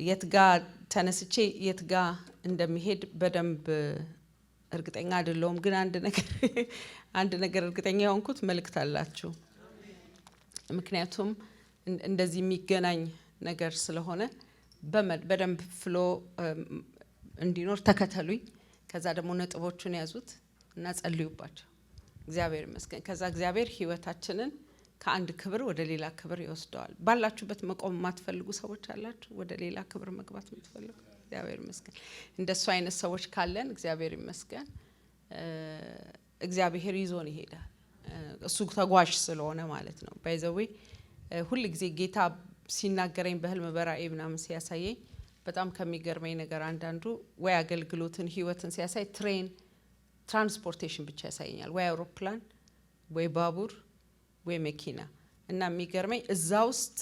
የትጋ ተነስቼ የትጋ እንደሚሄድ በደንብ እርግጠኛ አይደለሁም ግን አንድ ነገር እርግጠኛ ሆንኩት መልእክት አላችሁ ምክንያቱም እንደዚህ የሚገናኝ ነገር ስለሆነ በደንብ ፍሎ እንዲኖር ተከተሉኝ ከዛ ደግሞ ነጥቦቹን ያዙት እና ጸልዩባቸው እግዚአብሔር ይመስገን ከዛ እግዚአብሔር ህይወታችንን ከአንድ ክብር ወደ ሌላ ክብር ይወስደዋል ባላችሁበት መቆም ማትፈልጉ ሰዎች አላችሁ ወደ ሌላ ክብር መግባት የምትፈልጉ እግዚአብሔር ይመስገን እንደሱ አይነት ሰዎች ካለን እግዚአብሔር ይመስገን እግዚአብሔር ይዞን ይሄዳል እሱ ተጓዥ ስለሆነ ማለት ነው ባይዘዌ ሁሉ ጊዜ ጌታ ሲናገረኝ በህልም በራእይ ምናምን ሲያሳየኝ በጣም ከሚገርመኝ ነገር አንዳንዱ ወይ አገልግሎትን ህይወትን ሲያሳይ ትራንስፖርቴሽን ብቻ ያሳየኛል ወይ አውሮፕላን ወይ ባቡር ወይ መኪና እና የሚገርመኝ እዛ ውስጥ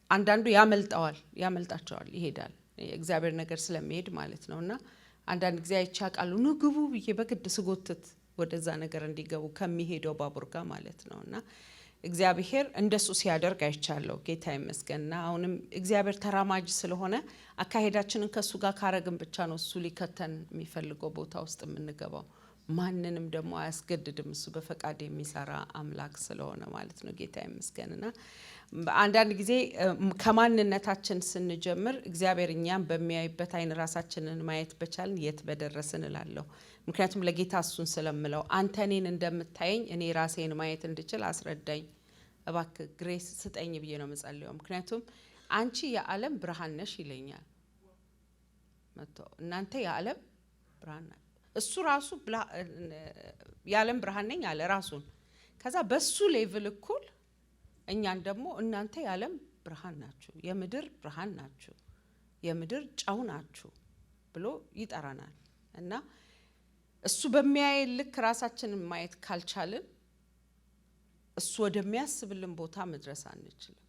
አንዳንዱ ያመልጣቸዋል ይሄዳል እግዚአብሔር ነገር ስለሚሄድ ማለት ነውና አንዳንድ ጊዜ አይቻቃሉ ንግቡ ብዬ በግድ ስጎትት ወደዛ ነገር እንዲገቡ ከሚሄደው ባቡር ጋር ማለት ነውና እግዚአብሔር እንደሱ ሲያደርግ አይቻለው ጌታ ይመስገንና አሁንም እግዚአብሔር ተራማጅ ስለሆነ አካሄዳችንን ከሱ ጋር ካረግን ብቻ ነው እሱ ሊከተን የሚፈልገው ቦታ ውስጥ የምንገባው ማንንም ደግሞ አያስገድድም እሱ በፈቃድ የሚሰራ አምላክ ስለሆነ ማለት ነው ጌታ ይመስገንና አንዳንድ ጊዜ ከማንነታችን ስንጀምር እግዚአብሔር እኛም በሚያይበት አይን ራሳችንን ማየት በቻልን የት በደረስን እላለሁ ምክንያቱም ለጌታ እሱን ስለምለው አንተ እኔን እንደምታየኝ እኔ ራሴን ማየት እንድችል አስረዳኝ እባክህ ግሬስ ስጠኝ ብዬ ነው መጸለየው ምክንያቱም አንቺ የዓለም ብርሃን ነሽ ይለኛል መጥቶ እናንተ የዓለም ብርሃን ናችሁ እሱ ራሱ የዓለም ብርሃን ነኝ አለ ራሱን ከዛ በሱ ሌቭል እኩል እኛን ደግሞ እናንተ የዓለም ብርሃን ናችሁ የምድር ብርሃን ናችሁ የምድር ጨው ናችሁ ብሎ ይጠራናል እና እሱ በሚያይ ልክ ራሳችንን ማየት ካልቻልን እሱ ወደሚያስብልን ቦታ መድረስ አንችልም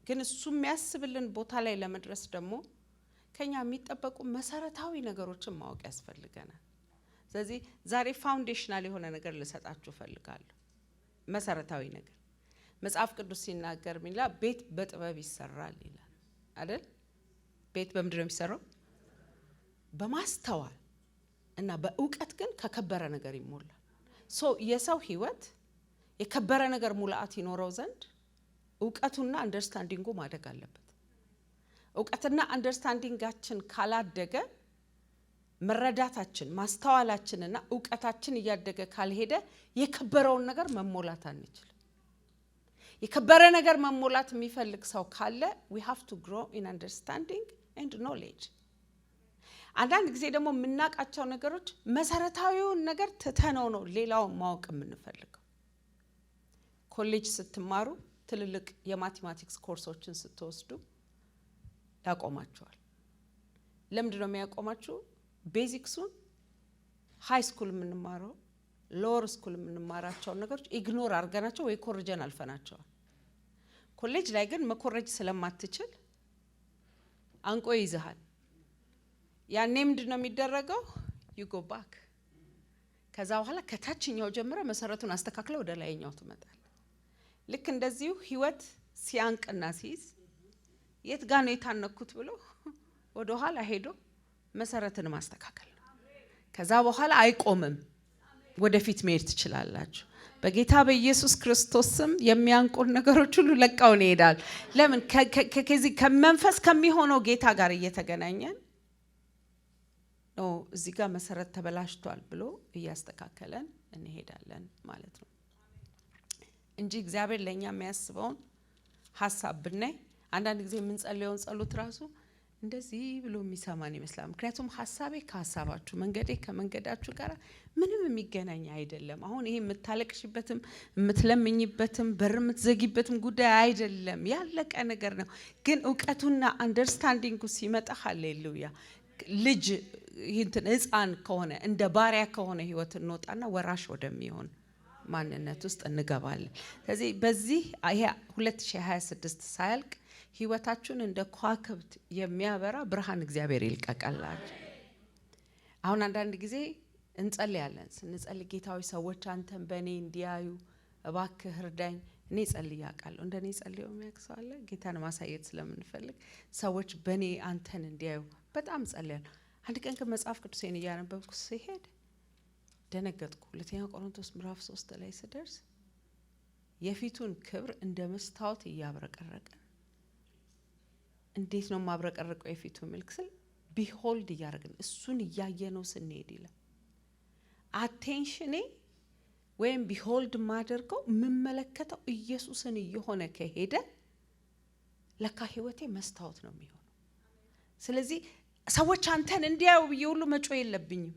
ግን እሱ የሚያስብልን ቦታ ላይ ለመድረስ ደግሞ ከኛ የሚጠበቁ መሰረታዊ ነገሮችን ማወቅ ያስፈልገናል ስለዚህ ዛሬ ፋውንዴሽናል የሆነ ነገር ልሰጣችሁ ፈልጋለሁ መሰረታዊ ነገር መጽሐፍ ቅዱስ ሲናገር ሚላ ቤት በጥበብ ይሰራል ይላል አይደል ቤት በምንድነው የሚሰራው በማስተዋል እና በእውቀት ግን ከከበረ ነገር ይሞላል የሰው ህይወት የከበረ ነገር ሙላአት ይኖረው ዘንድ እውቀቱና አንደርስታንዲንጉ ማደግ አለበት እውቀትና አንደርስታንዲንጋችን ካላደገ መረዳታችን ማስተዋላችንና እውቀታችን እያደገ ካልሄደ የከበረውን ነገር መሞላት አንችልም የከበረ ነገር መሞላት የሚፈልግ ሰው ካለ we have to grow in understanding and knowledge አንዳንድ ጊዜ ደግሞ የምናቃቸው ነገሮች መሰረታዊውን ነገር ትተነው ነው ሌላውን ማወቅ የምንፈልገው ኮሌጅ ስትማሩ ትልልቅ የማቴማቲክስ ኮርሶችን ስትወስዱ ያቆማቸዋል ለምንድን ነው የሚያቆማችሁ ቤዚክሱን ሃይ ስኩል የምንማረው ሎወር ስኩል የምንማራቸው ነገሮች ኢግኖር አድርገናቸው ወይ ኮርጀን አልፈናቸዋል ኮሌጅ ላይ ግን መኮረጅ ስለማትችል አንቆ ይዘሃል ያኔ ምንድነው የሚደረገው you go back ከዛ በኋላ ከታችኛው ጀምረ መሰረቱን አስተካክለ ወደ ላይኛው ትመጣለህ ልክ እንደዚሁ ህይወት ሲያንቅና ሲይዝ የት ጋር ነው የታነኩት ብሎ ወደ ኋላ ሄዶ መሰረትን ማስተካከል ከዛ በኋላ አይቆምም ወደፊት መሄድ ትችላላችሁ በጌታ በኢየሱስ ክርስቶስ ስም የሚያንቁን ነገሮች ሁሉ ለቃው ይሄዳል ለምን ከዚህ ከመንፈስ ከሚሆነው ጌታ ጋር እየተገናኘን ነው እዚህ ጋር መሰረት ተበላሽቷል ብሎ እያስተካከለን እንሄዳለን ማለት ነው እንጂ እግዚአብሔር ለኛ የሚያስበውን ሐሳብ ብናይ አንዳንድ ጊዜ የምንጸልየውን ጸሎት ራሱ እንደዚህ ብሎ የሚሰማን ይመስላል ምክንያቱም ሐሳቤ ከሐሳባችሁ መንገዴ ከመንገዳችሁ ጋር ምንም የሚገናኝ አይደለም አሁን ይሄ የምታለቅሽበትም የምትለምኝበትም በርምትዘጊበትም ጉዳይ አይደለም ያለቀ ነገር ነው ግን ዕውቀቱና አንደርስታንዲንጉ ሲመጣ ሃሌሉያ ልጅ ይህን ህፃን ከሆነ እንደ ባሪያ ከሆነ ህይወት እንወጣና ወራሽ ወደሚሆን ማንነት ውስጥ እንገባለን ስለዚህ በዚህ 2026 ሳያልቅ ህይወታችሁን እንደ ኳክብት የሚያበራ ብርሃን እግዚአብሔር ይልቀቀላችሁ አሁን አንዳንድ ጊዜ እንጸልያለን ስንጸልይ ጌታዊ ሰዎች አንተን በእኔ እንዲያዩ እባክህ እርዳኝ እኔ ጸልዬ አውቃለሁ። እንደኔ ጸልዮ የሚያክሰው አለ? ጌታን ማሳየት ስለምንፈልግ ሰዎች በኔ አንተን እንዲያዩ በጣም ጸልያለሁ። አንድ ቀን ከመጽሐፍ ቅዱሴን እያነበብኩ ሲሄድ ደነገጥኩ። ሁለተኛ ቆሮንቶስ ምዕራፍ 3 ላይ ስደርስ የፊቱን ክብር እንደ መስታወት እያብረቀረቀ እንዴት ነው ማብረቀረቀው የፊቱ መልክ ስል ቢሆልድ እያደረግን እሱን እያየነው ስንሄድ ይላል። አቴንሽኔ ወይም ቢሆልድ ማደርገው የምመለከተው ኢየሱስን እየሆነ ከሄደ ለካ ህይወቴ መስታወት ነው የሚሆነው። ስለዚህ ሰዎች አንተን እንዲያዩ ብዬ ሁሉ መጮህ የለብኝም።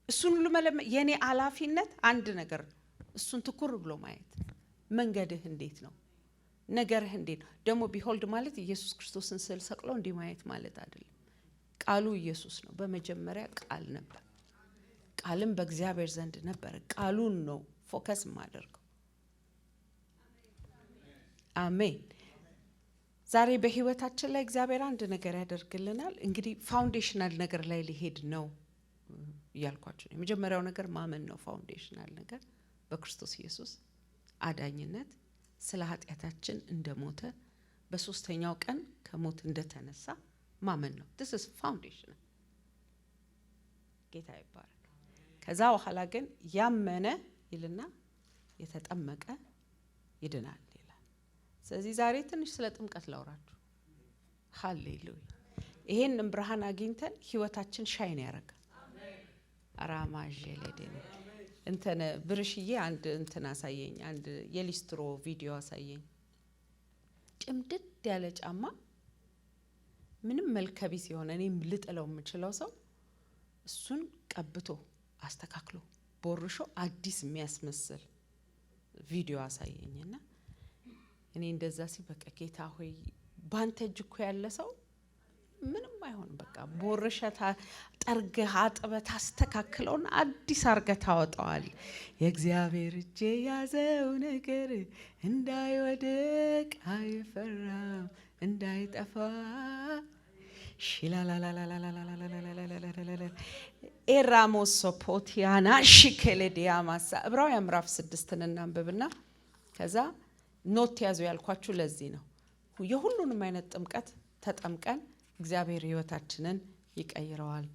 እሱን ሁሉ የኔ ኃላፊነት አንድ ነገር ነው። እሱን ትኩር ብሎ ማየት። መንገድህ እንዴት ነው? ነገርህ እንዴት ነው? ደግሞ ቢሆልድ ማለት ኢየሱስ ክርስቶስን ስል ሰቅሎ እንዲህ ማየት ማለት አይደለም። ቃሉ ኢየሱስ ነው። በመጀመሪያ ቃል ነበር፣ ቃልም በእግዚአብሔር ዘንድ ነበር። ቃሉን ነው ፎከስ ማደርገው። አሜን። ዛሬ በህይወታችን ላይ እግዚአብሔር አንድ ነገር ያደርግልናል። እንግዲህ ፋውንዴሽናል ነገር ላይ ሊሄድ ነው እያልኳችሁ ነው። የመጀመሪያው ነገር ማመን ነው። ፋውንዴሽናል ነገር በክርስቶስ ኢየሱስ አዳኝነት ስለ ኃጢአታችን እንደሞተ በሶስተኛው ቀን ከሞት እንደተነሳ ማመን ነው። this is foundation። ጌታ ይባረክ። ከዛ በኋላ ግን ያመነ ይልና የተጠመቀ ይድናል ይላል። ስለዚህ ዛሬ ትንሽ ስለ ጥምቀት ላውራችሁ። ሃሌሉያ። ይሄን ብርሃን አግኝተን ህይወታችን ሻይን ያረጋል። አሜን። አራማጀለደን እንተነ ብርሽዬ አንድ እንተና አሳየኝ። አንድ የሊስትሮ ቪዲዮ አሳየኝ። ጭምድድ ያለ ጫማ ምንም መልከቢስ የሆነ እኔም ልጥለው የምችለው ሰው እሱን ቀብቶ አስተካክሎ ቦርሾ አዲስ የሚያስመስል ቪዲዮ አሳየኝና እኔ እንደዛ ሲበቃ ጌታ ሆይ ባንተ እጅ እኮ ያለ ሰው ምንም አይሆን፣ በቃ ቦርሸታ ጠርገህ አጥበህ አስተካክለውና አዲስ አርገህ ታወጣዋል። የእግዚአብሔር እጅ ያዘው ነገር እንዳይወድቅ አይፈራም እንዳይጠፋ ኤራሞሶ ፖቲያና ሽከለዲያማሳ ዕብራውያን ምዕራፍ 6 እናንብብና ከዛ ኖት ያዙ ያልኳችሁ ለዚህ ነው። የሁሉንም አይነት ጥምቀት ተጠምቀን እግዚአብሔር ህይወታችንን ይቀይረዋል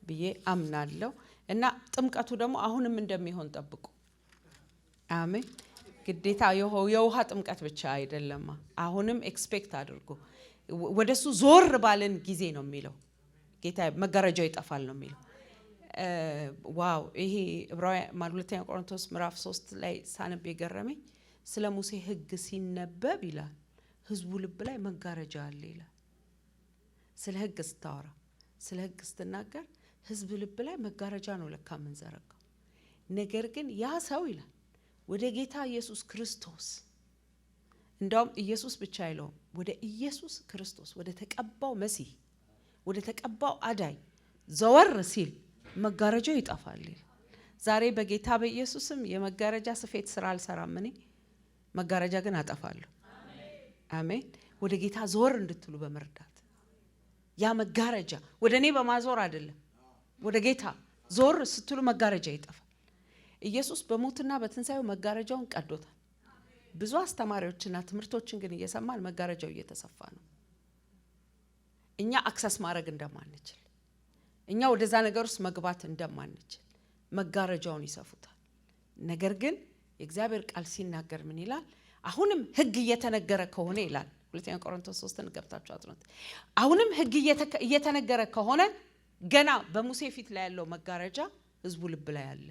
ብዬ አምናለሁ። እና ጥምቀቱ ደግሞ አሁንም እንደሚሆን ጠብቁ። አሜን። ግዴታ የውሃ ጥምቀት ብቻ አይደለም። አሁንም ኤክስፔክት አድርጉ። ወደሱ ዞር ባለን ጊዜ ነው የሚለው ጌታ መጋረጃው ይጠፋል ነው የሚለው። ዋው! ይሄ ዕብራውያን ሁለተኛ ቆሮንቶስ ምዕራፍ 3 ላይ ሳነብ የገረመኝ ስለ ሙሴ ህግ ሲነበብ ይላል ህዝቡ ልብ ላይ መጋረጃ አለ ይላል። ስለ ህግ ስታወራ ስለ ህግ ስትናገር ህዝብ ልብ ላይ መጋረጃ ነው ለካ ምን ዘረጋው። ነገር ግን ያ ሰው ይላል ወደ ጌታ ኢየሱስ ክርስቶስ እንደውም ኢየሱስ ብቻ አይለውም፣ ወደ ኢየሱስ ክርስቶስ ወደ ተቀባው መሲህ ወደ ተቀባው አዳኝ ዘወር ሲል መጋረጃው ይጠፋል። ዛሬ በጌታ በኢየሱስም የመጋረጃ ስፌት ስራ አልሰራም። እኔ መጋረጃ ግን አጠፋለሁ። አሜን። ወደ ጌታ ዞር እንድትሉ በመርዳት ያ መጋረጃ ወደ እኔ በማዞር አይደለም፣ ወደ ጌታ ዞር ስትሉ መጋረጃ ይጠፋል። ኢየሱስ በሞትና በትንሳኤው መጋረጃውን ቀዶታል። ብዙ አስተማሪዎችና ትምህርቶችን ግን እየሰማን መጋረጃው እየተሰፋ ነው። እኛ አክሰስ ማድረግ እንደማንችል፣ እኛ ወደዛ ነገር ውስጥ መግባት እንደማንችል መጋረጃውን ይሰፉታል። ነገር ግን የእግዚአብሔር ቃል ሲናገር ምን ይላል? አሁንም ህግ እየተነገረ ከሆነ ይላል ሁለተኛ ቆሮንቶስ 3 ገብታችሁ አጥኑት። አሁንም ህግ እየተነገረ ከሆነ ገና በሙሴ ፊት ላይ ያለው መጋረጃ ህዝቡ ልብ ላይ አለ።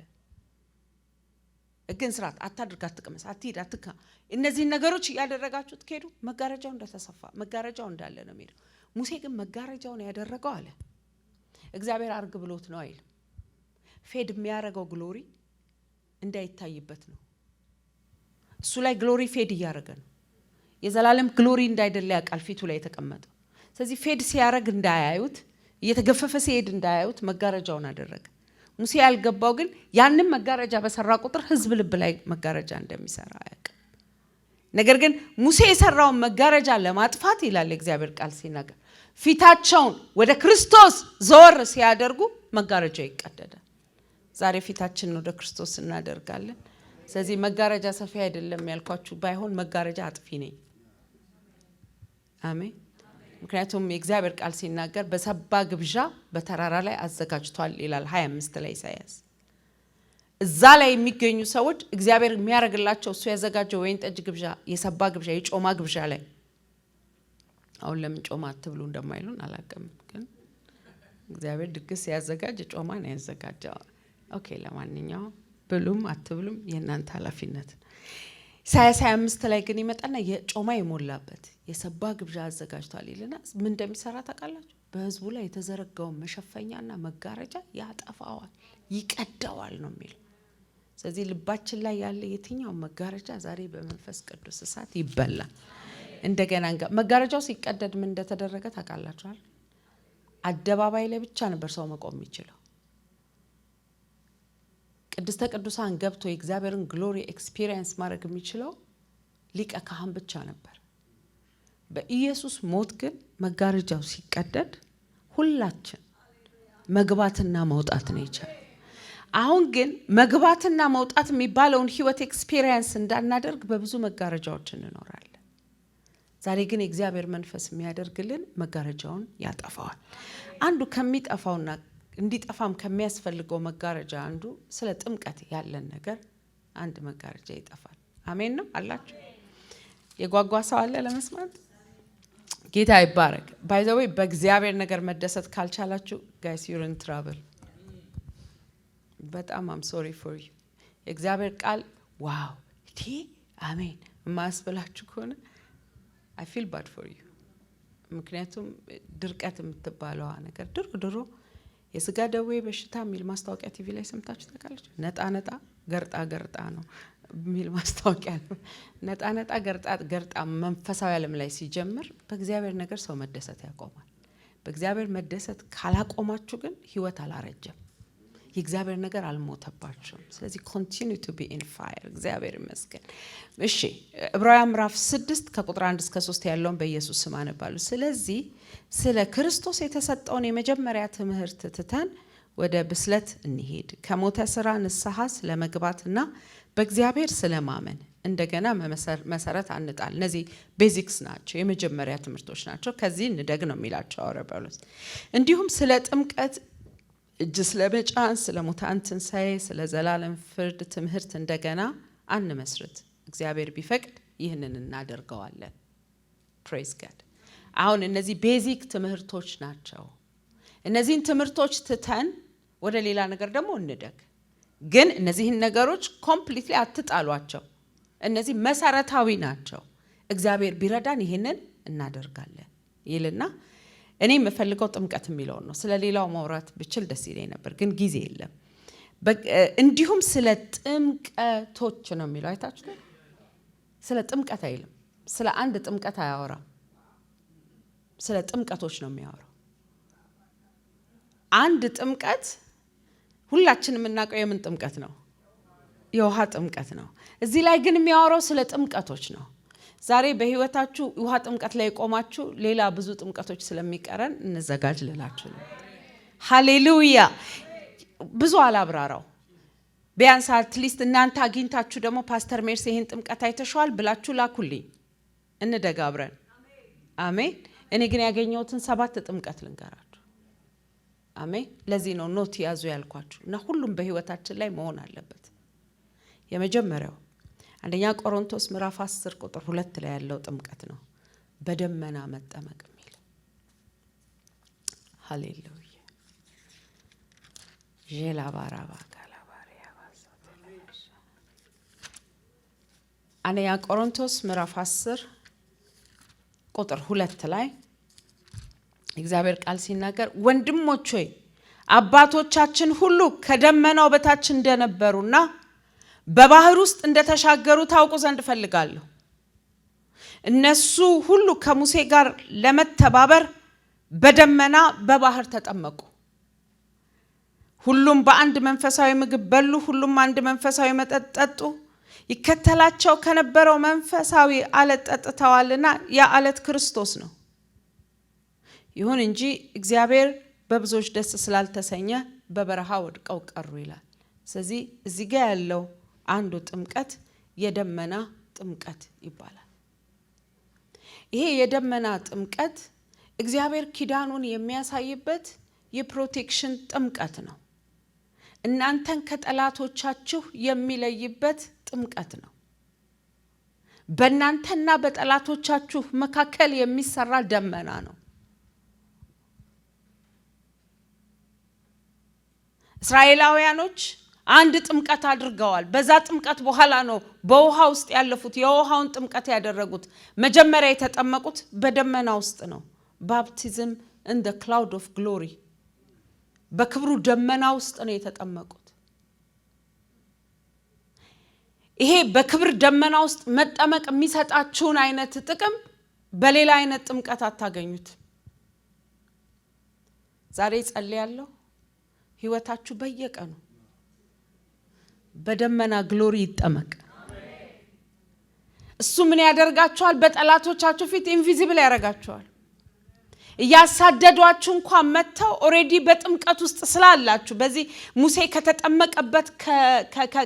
ግን ስራት አታድርግ፣ አትቀመስ፣ አትሂድ፣ አትካ፣ እነዚህ ነገሮች ያደረጋችሁት ከሄዱ መጋረጃው እንደተሰፋ መጋረጃው እንዳለ ነው የሚለው። ሙሴ ግን መጋረጃውን ያደረገው አለ እግዚአብሔር አርግ ብሎት ነው አይል። ፌድ የሚያረጋው ግሎሪ እንዳይታይበት ነው። እሱ ላይ ግሎሪ ፌድ እያረገ ነው። የዘላለም ግሎሪ እንዳይደለ ያቃል ፊቱ ላይ የተቀመጠው። ስለዚህ ፌድ ሲያረግ እንዳያዩት፣ እየተገፈፈ ሲሄድ እንዳያዩት መጋረጃውን አደረገ። ሙሴ ያልገባው ግን ያንን መጋረጃ በሰራ ቁጥር ህዝብ ልብ ላይ መጋረጃ እንደሚሰራ ያውቃል። ነገር ግን ሙሴ የሰራውን መጋረጃ ለማጥፋት ይላል እግዚአብሔር ቃል ሲናገር ፊታቸውን ወደ ክርስቶስ ዘወር ሲያደርጉ መጋረጃው ይቀደዳል። ዛሬ ፊታችንን ወደ ክርስቶስ እናደርጋለን። ስለዚህ መጋረጃ ሰፊ አይደለም ያልኳችሁ ባይሆን መጋረጃ አጥፊ ነኝ። አሜን። ምክንያቱም የእግዚአብሔር ቃል ሲናገር በሰባ ግብዣ በተራራ ላይ አዘጋጅቷል ይላል 25 ላይ ኢሳይያስ። እዛ ላይ የሚገኙ ሰዎች እግዚአብሔር የሚያረግላቸው እሱ ያዘጋጀው ወይን ጠጅ ግብዣ፣ የሰባ ግብዣ፣ የጮማ ግብዣ ላይ አሁን ለምን ጮማ አትብሉ እንደማይሉን አላውቅም፣ ግን እግዚአብሔር ድግስ ያዘጋጅ ጮማን ያዘጋጀው። ኦኬ ለማንኛውም ብሉም አትብሉም የእናንተ ኃላፊነት። ኢሳይያስ 25 ላይ ግን ይመጣና የጮማ የሞላበት የሰባ ግብዣ አዘጋጅቷል ይልና ምን እንደሚሰራ ታውቃላችሁ? በህዝቡ ላይ የተዘረጋውን መሸፈኛና መጋረጃ ያጠፋዋል፣ ይቀደዋል ነው የሚለው። ስለዚህ ልባችን ላይ ያለ የትኛው መጋረጃ ዛሬ በመንፈስ ቅዱስ እሳት ይበላል። እንደገና መጋረጃው ሲቀደድ ምን እንደተደረገ ታውቃላችኋል? አደባባይ ላይ ብቻ ነበር ሰው መቆም የሚችለው። ቅድስተ ቅዱሳን ገብቶ የእግዚአብሔርን ግሎሪ ኤክስፒሪየንስ ማድረግ የሚችለው ሊቀ ካህን ብቻ ነበር። በኢየሱስ ሞት ግን መጋረጃው ሲቀደድ ሁላችን መግባትና መውጣት ነው ይቻላል። አሁን ግን መግባትና መውጣት የሚባለውን ህይወት ኤክስፒሪየንስ እንዳናደርግ በብዙ መጋረጃዎች እንኖራለን። ዛሬ ግን የእግዚአብሔር መንፈስ የሚያደርግልን መጋረጃውን ያጠፋዋል። አንዱ ከሚጠፋውና እንዲጠፋም ከሚያስፈልገው መጋረጃ አንዱ ስለ ጥምቀት ያለን ነገር አንድ መጋረጃ ይጠፋል። አሜን ነው አላችሁ? የጓጓ ሰው አለ ለመስማት? ጌታ ይባረክ። ባይ ዘ ዌይ በእግዚአብሔር ነገር መደሰት ካልቻላችሁ ጋይስ ዩር ኢን ትራብል። በጣም አም ሶሪ ፎር ዩ። የእግዚአብሔር ቃል ዋው እቲ አሜን ማስበላችሁ ከሆነ I feel bad for you። ምክንያቱም ድርቀት የምትባለዋ ነገር ድሮ የስጋ ደዌ በሽታ የሚል ማስታወቂያ ቲቪ ላይ ሰምታችሁ ታውቃላችሁ? ነጣ ነጣ ገርጣ ገርጣ ነው የሚል ማስታወቂያ ነው። ነጣ ነጣ ገርጣ ገርጣ መንፈሳዊ ዓለም ላይ ሲጀምር በእግዚአብሔር ነገር ሰው መደሰት ያቆማል። በእግዚአብሔር መደሰት ካላቆማችሁ ግን ህይወት አላረጀም። የእግዚአብሔር ነገር አልሞተባችሁም። ስለዚህ continue to be in fire። እግዚአብሔር ይመስገን። እሺ ዕብራውያን ምዕራፍ 6 ከቁጥር 1 እስከ 3 ያለውን በኢየሱስ ስም አነባለሁ። ስለዚህ ስለ ክርስቶስ የተሰጠውን የመጀመሪያ ትምህርት ትተን ወደ ብስለት እንሄድ፣ ከሞተ ስራ ንስሐ ስለመግባትና በእግዚአብሔር ስለማመን እንደገና መሰረት አንጣል። እነዚህ ቤዚክስ ናቸው፣ የመጀመሪያ ትምህርቶች ናቸው። ከዚህ እንደግ ነው የሚላቸው ሐዋርያው ጳውሎስ። እንዲሁም ስለ ጥምቀት እጅ ስለመጫን፣ ስለ ሙታን ትንሣኤ፣ ስለ ዘላለም ፍርድ ትምህርት እንደገና አንመስርት። እግዚአብሔር ቢፈቅድ ይህንን እናደርገዋለን። ፕሬዝ ጋድ። አሁን እነዚህ ቤዚክ ትምህርቶች ናቸው። እነዚህን ትምህርቶች ትተን ወደ ሌላ ነገር ደግሞ እንደግ። ግን እነዚህን ነገሮች ኮምፕሊትሊ አትጣሏቸው። እነዚህ መሰረታዊ ናቸው። እግዚአብሔር ቢረዳን ይህንን እናደርጋለን ይልና እኔ የምፈልገው ጥምቀት የሚለውን ነው። ስለ ሌላው ማውራት ብችል ደስ ይለኝ ነበር፣ ግን ጊዜ የለም። እንዲሁም ስለ ጥምቀቶች ነው የሚለው። አይታችሁ? ስለ ጥምቀት አይልም። ስለ አንድ ጥምቀት አያወራም። ስለ ጥምቀቶች ነው የሚያወራው። አንድ ጥምቀት ሁላችን የምናውቀው የምን ጥምቀት ነው? የውሃ ጥምቀት ነው። እዚህ ላይ ግን የሚያወራው ስለ ጥምቀቶች ነው። ዛሬ በህይወታችሁ ውሃ ጥምቀት ላይ ቆማችሁ ሌላ ብዙ ጥምቀቶች ስለሚቀረን እንዘጋጅ ልላችሁ ነው። ሃሌሉያ። ብዙ አላብራራው። ቢያንስ አትሊስት እናንተ አግኝታችሁ ደግሞ ፓስተር ሜርሲ ይሄን ጥምቀት አይተሽዋል ብላችሁ ላኩልኝ፣ እንደጋ አብረን። አሜን። እኔ ግን ያገኘሁትን 7 ጥምቀት ልንገራችሁ። አሜን። ለዚህ ነው ኖት ያዙ ያልኳችሁ እና ሁሉም በህይወታችን ላይ መሆን አለበት። የመጀመሪያው አንደኛ ቆሮንቶስ ምዕራፍ 10 ቁጥር 2 ላይ ያለው ጥምቀት ነው፣ በደመና መጠመቅ የሚል። ሃሌሉያ። ጄላባራባ ካላባሪያ ባሰ። አንደኛ ቆሮንቶስ ምዕራፍ 10 ቁጥር 2 ላይ እግዚአብሔር ቃል ሲናገር ወንድሞች ሆይ አባቶቻችን ሁሉ ከደመናው በታች እንደነበሩና በባህር ውስጥ እንደተሻገሩ ታውቁ ዘንድ ፈልጋለሁ። እነሱ ሁሉ ከሙሴ ጋር ለመተባበር በደመና በባህር ተጠመቁ። ሁሉም በአንድ መንፈሳዊ ምግብ በሉ፣ ሁሉም አንድ መንፈሳዊ መጠጥ ጠጡ። ይከተላቸው ከነበረው መንፈሳዊ አለት ጠጥተዋልና ያ አለት ክርስቶስ ነው። ይሁን እንጂ እግዚአብሔር በብዙዎች ደስ ስላልተሰኘ በበረሃ ወድቀው ቀሩ ይላል። ስለዚህ እዚህ ጋር ያለው አንዱ ጥምቀት የደመና ጥምቀት ይባላል። ይሄ የደመና ጥምቀት እግዚአብሔር ኪዳኑን የሚያሳይበት የፕሮቴክሽን ጥምቀት ነው። እናንተን ከጠላቶቻችሁ የሚለይበት ጥምቀት ነው። በእናንተና በጠላቶቻችሁ መካከል የሚሰራ ደመና ነው። እስራኤላውያኖች አንድ ጥምቀት አድርገዋል። በዛ ጥምቀት በኋላ ነው በውሃ ውስጥ ያለፉት የውሃውን ጥምቀት ያደረጉት። መጀመሪያ የተጠመቁት በደመና ውስጥ ነው። ባፕቲዝም in the cloud of glory በክብሩ ደመና ውስጥ ነው የተጠመቁት። ይሄ በክብር ደመና ውስጥ መጠመቅ የሚሰጣችሁን አይነት ጥቅም በሌላ አይነት ጥምቀት አታገኙት። ዛሬ ጸልያለሁ ህይወታችሁ በየቀኑ በደመና ግሎሪ ይጠመቅ። እሱ ምን ያደርጋችኋል? በጠላቶቻችሁ ፊት ኢንቪዚብል ያደርጋችኋል። ያሳደዷችሁ እንኳን መተው ኦሬዲ በጥምቀት ውስጥ ስላላችሁ በዚህ ሙሴ ከተጠመቀበት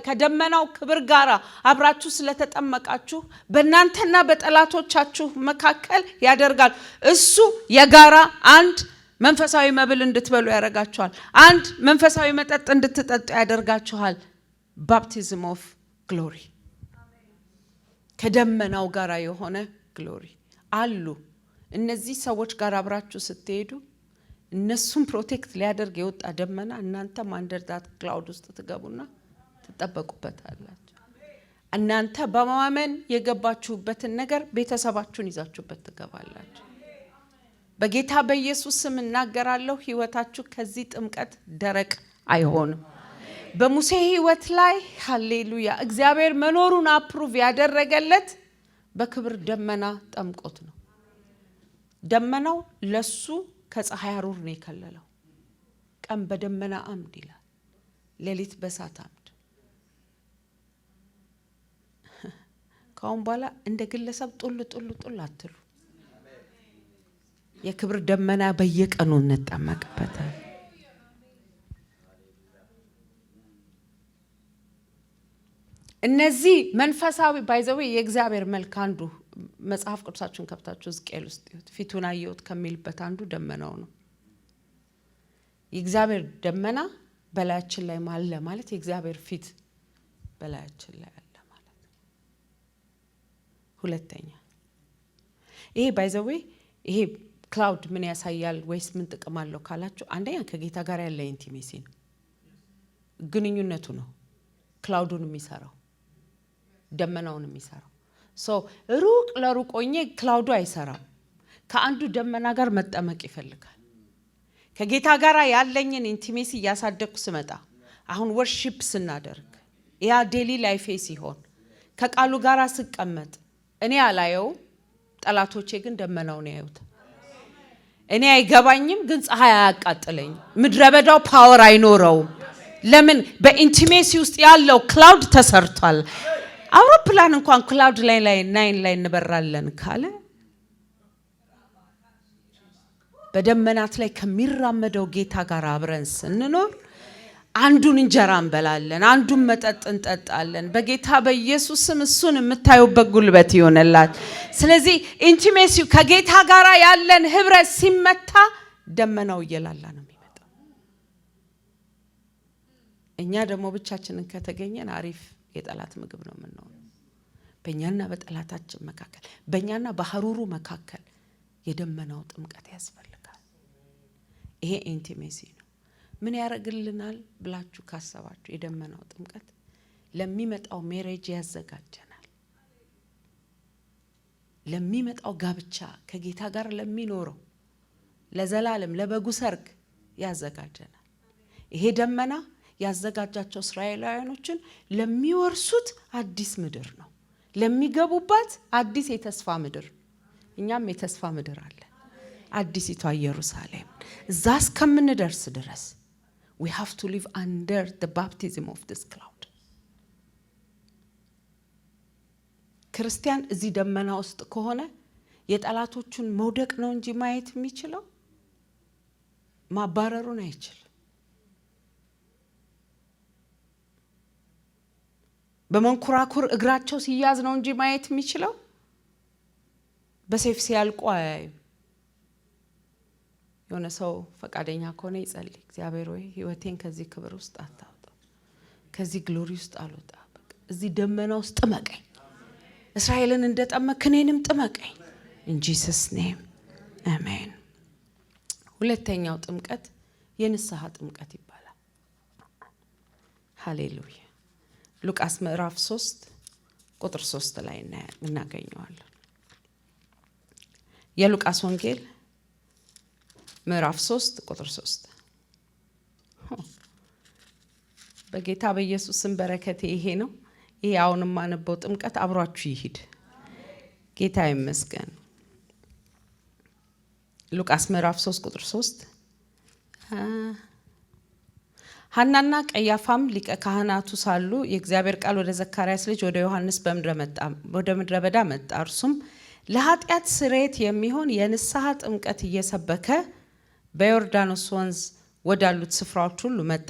ከደመናው ክብር ጋር አብራችሁ ስለተጠመቃችሁ በእናንተና በጠላቶቻችሁ መካከል ያደርጋል። እሱ የጋራ አንድ መንፈሳዊ መብል እንድትበሉ ያደርጋችኋል። አንድ መንፈሳዊ መጠጥ እንድትጠጡ ያደርጋችኋል። ባፕቲዝም ኦፍ ግሎሪ ከደመናው ጋር የሆነ ግሎሪ አሉ። እነዚህ ሰዎች ጋር አብራችሁ ስትሄዱ እነሱን ፕሮቴክት ሊያደርግ የወጣ ደመና እናንተም አንደር ዳት ክላውድ ውስጥ ትገቡና ትጠበቁበታላችሁ። እናንተ በማመን የገባችሁበትን ነገር ቤተሰባችሁን ይዛችሁበት ትገባላችሁ። በጌታ በኢየሱስ ስም እናገራለሁ ህይወታችሁ ከዚህ ጥምቀት ደረቅ አይሆንም። በሙሴ ህይወት ላይ ሃሌሉያ እግዚአብሔር መኖሩን አፕሩቭ ያደረገለት በክብር ደመና ጠምቆት ነው። ደመናው ለሱ ከፀሐይ አሩር ነው የከለለው። ቀን በደመና አምድ ይላል፣ ሌሊት በእሳት አምድ። ካሁን በኋላ እንደ ግለሰብ ጡል አትሉ። የክብር ደመና በየቀኑ እንጠመቅበታል። እነዚህ መንፈሳዊ ባይዘው የእግዚአብሔር መልክ አንዱ መጽሐፍ ቅዱሳችሁን ከፍታችሁ ሕዝቅኤል ውስጥ ፊቱን አየሁት ከሚልበት አንዱ ደመናው ነው። የእግዚአብሔር ደመና በላያችን ላይ ማለ ማለት የእግዚአብሔር ፊት በላያችን ላይ አለ ማለት ነው። ሁለተኛ ይሄ ባይዘው ይሄ ክላውድ ምን ያሳያል ወይስ ምን ጥቅም አለው ካላችሁ፣ አንደኛ ከጌታ ጋር ያለ ኢንቲሜሲ ነው፣ ግንኙነቱ ነው ክላውዱን የሚሰራው ደመናውን የሚሰራው። ሩቅ ለሩቅ ሆኜ ክላውዱ አይሰራም። ከአንዱ ደመና ጋር መጠመቅ ይፈልጋል። ከጌታ ጋር ያለኝን ኢንቲሜሲ ያሳደኩ ስመጣ አሁን ወርሺፕ ስናደርግ ያ ዴሊ ላይፌ ሲሆን ከቃሉ ጋር ስቀመጥ እኔ አላየው፣ ጠላቶቼ ግን ደመናውን ያዩት። እኔ አይገባኝም፣ ግን ፀሐይ አያቃጥለኝ፣ ምድረበዳው ፓወር አይኖረውም። ለምን? በኢንቲሜሲ ውስጥ ያለው ክላውድ ተሰርቷል። አውሮፕላን እንኳን ክላውድ ላይ ናይን ላይ እንበራለን ካለ በደመናት ላይ ከሚራመደው ጌታ ጋር አብረን ስንኖር አንዱን እንጀራ እንበላለን፣ አንዱን መጠጥ እንጠጣለን። በጌታ በኢየሱስ ስም እሱን የምታዩበት ጉልበት ይሆነላል። ስለዚህ ኢንቲሜሲው ከጌታ ጋር ያለን ህብረት ሲመታ ደመናው እየላላ ነው የሚመጣው። እኛ ደግሞ ብቻችንን ከተገኘን አሪፍ የጠላት ምግብ ነው የምንሆነው። በእኛና በጠላታችን መካከል በእኛና በሐሩሩ መካከል የደመናው ጥምቀት ያስፈልጋል። ይሄ ኢንቲሜሲ ነው። ምን ያደርግልናል ብላችሁ ካሰባችሁ የደመናው ጥምቀት ለሚመጣው ሜሬጅ ያዘጋጀናል። ለሚመጣው ጋብቻ ከጌታ ጋር ለሚኖረው ለዘላለም ለበጉ ሰርግ ያዘጋጀናል። ይሄ ደመና ያዘጋጃቸው እስራኤላውያኖችን ለሚወርሱት አዲስ ምድር ነው፣ ለሚገቡባት አዲስ የተስፋ ምድር። እኛም የተስፋ ምድር አለ፣ አዲሲቷ ኢየሩሳሌም። እዛ እስከምንደርስ ድረስ we have to live under the baptism of this cloud። ክርስቲያን እዚህ ደመና ውስጥ ከሆነ የጠላቶቹን መውደቅ ነው እንጂ ማየት የሚችለው ማባረሩን አይችልም። በመንኩራኩር እግራቸው ሲያዝ ነው እንጂ ማየት የሚችለው በሰይፍ ሲያልቁ አያዩ። የሆነ ሰው ፈቃደኛ ከሆነ ይጸልይ፣ እግዚአብሔር ሆይ ህይወቴን ከዚህ ክብር ውስጥ አታውጣ፣ ከዚህ ግሎሪ ውስጥ አልወጣ፣ በቃ እዚህ ደመና ውስጥ ጥመቀኝ፣ እስራኤልን እንደጠመቅክ እኔንም ጥመቀኝ። in Jesus name amen። ሁለተኛው ጥምቀት የንስሐ ጥምቀት ይባላል። ሃሌሉያ። ሉቃስ ምዕራፍ 3 ቁጥር 3 ላይ እናገኘዋለን። የሉቃስ ወንጌል ምዕራፍ 3 ቁጥር 3 በጌታ በኢየሱስ ስም በረከቴ ይሄ ነው። ይሄ አሁንም ማነበው ጥምቀት አብሯችሁ ይሂድ። ጌታ ይመስገን። ሉቃስ ምዕራፍ 3 ቁጥር 3 ሐናና ቀያፋም ሊቀ ካህናቱ ሳሉ የእግዚአብሔር ቃል ወደ ዘካርያስ ልጅ ወደ ዮሐንስ ወደ ምድረ በዳ መጣ። እርሱም ለኃጢአት ስርየት የሚሆን የንስሐ ጥምቀት እየሰበከ በዮርዳኖስ ወንዝ ወዳሉት ስፍራዎች ሁሉ መጣ።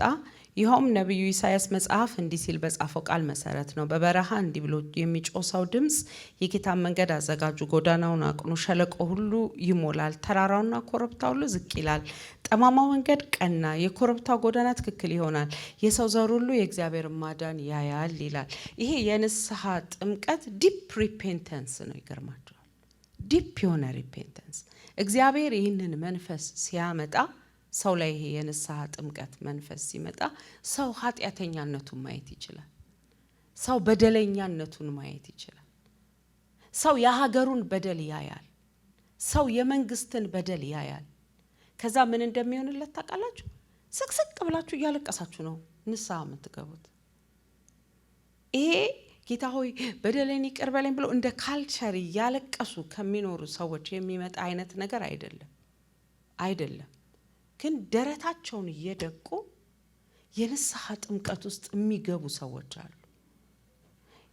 ይኸውም ነቢዩ ኢሳይያስ መጽሐፍ እንዲህ ሲል በጻፈው ቃል መሰረት ነው። በበረሃ እንዲህ ብሎ የሚጮህ ሰው ድምፅ፣ የጌታን መንገድ አዘጋጁ፣ ጎዳናውን አቅኑ፣ ሸለቆ ሁሉ ይሞላል፣ ተራራውና ኮረብታው ሁሉ ዝቅ ይላል፣ ጠማማው መንገድ ቀና፣ የኮረብታው ጎዳና ትክክል ይሆናል፣ የሰው ዘር ሁሉ የእግዚአብሔር ማዳን ያያል ይላል። ይሄ የንስሐ ጥምቀት ዲፕ ሪፔንተንስ ነው። ይገርማቸዋል። ዲፕ የሆነ ሪፔንተንስ እግዚአብሔር ይህንን መንፈስ ሲያመጣ ሰው ላይ ይሄ የንስሐ ጥምቀት መንፈስ ሲመጣ ሰው ኃጢአተኛነቱን ማየት ይችላል። ሰው በደለኛነቱን ማየት ይችላል። ሰው የሀገሩን በደል ያያል። ሰው የመንግስትን በደል ያያል። ከዛ ምን እንደሚሆንለት ታውቃላችሁ? ስቅስቅ ብላችሁ እያለቀሳችሁ ነው ንስሐ የምትገቡት። ይሄ ጌታ ሆይ በደሌን ይቅር በለኝ ብሎ እንደ ካልቸር እያለቀሱ ከሚኖሩ ሰዎች የሚመጣ አይነት ነገር አይደለም። ግን ደረታቸውን እየደቁ የንስሐ ጥምቀት ውስጥ የሚገቡ ሰዎች አሉ።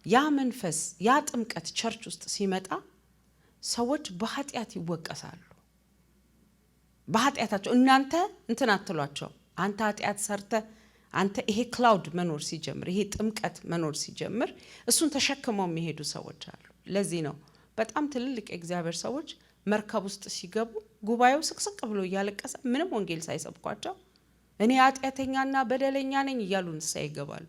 ያ መንፈስ ያ ጥምቀት ቸርች ውስጥ ሲመጣ ሰዎች በኃጢአት ይወቀሳሉ። በኃጢአታቸው እናንተ እንትን አትሏቸው። አንተ ኃጢአት ሰርተ አንተ ይሄ ክላውድ መኖር ሲጀምር ይሄ ጥምቀት መኖር ሲጀምር እሱን ተሸክመው የሚሄዱ ሰዎች አሉ። ለዚህ ነው በጣም ትልልቅ የእግዚአብሔር ሰዎች መርከብ ውስጥ ሲገቡ ጉባኤው ስቅስቅ ብሎ እያለቀሰ ምንም ወንጌል ሳይሰብኳቸው እኔ ኃጢአተኛና በደለኛ ነኝ እያሉ ንስሐ ይገባሉ።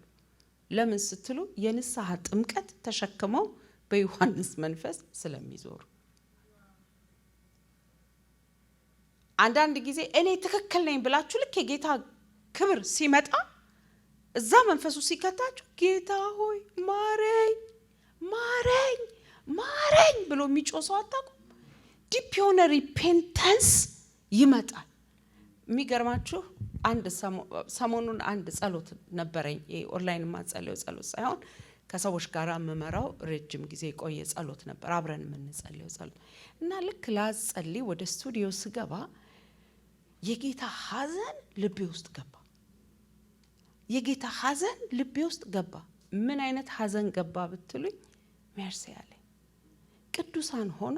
ለምን ስትሉ የንስሐ ጥምቀት ተሸክመው በዮሐንስ መንፈስ ስለሚዞሩ። አንዳንድ ጊዜ እኔ ትክክል ነኝ ብላችሁ ልክ የጌታ ክብር ሲመጣ እዛ መንፈሱ ሲከታችሁ ጌታ ሆይ ማረኝ ማረኝ ማረኝ ብሎ የሚጮህ ሰው አታውቁም? ዲፕ የሆነ ሪፔንተንስ ይመጣል። የሚገርማችሁ አንድ ሰሞኑን አንድ ጸሎት ነበረኝ። ኦንላይን ማጸለየው ጸሎት ሳይሆን ከሰዎች ጋር መመራው ረጅም ጊዜ ቆየ ጸሎት ነበር። አብረን የምንጸልየው ጸሎት እና ልክ ላጸልይ ወደ ስቱዲዮ ስገባ የጌታ ሐዘን ልቤ ውስጥ ገባ። የጌታ ሐዘን ልቤ ውስጥ ገባ። ምን አይነት ሐዘን ገባ ብትሉኝ ሜርሲ ያለኝ ቅዱሳን ሆኖ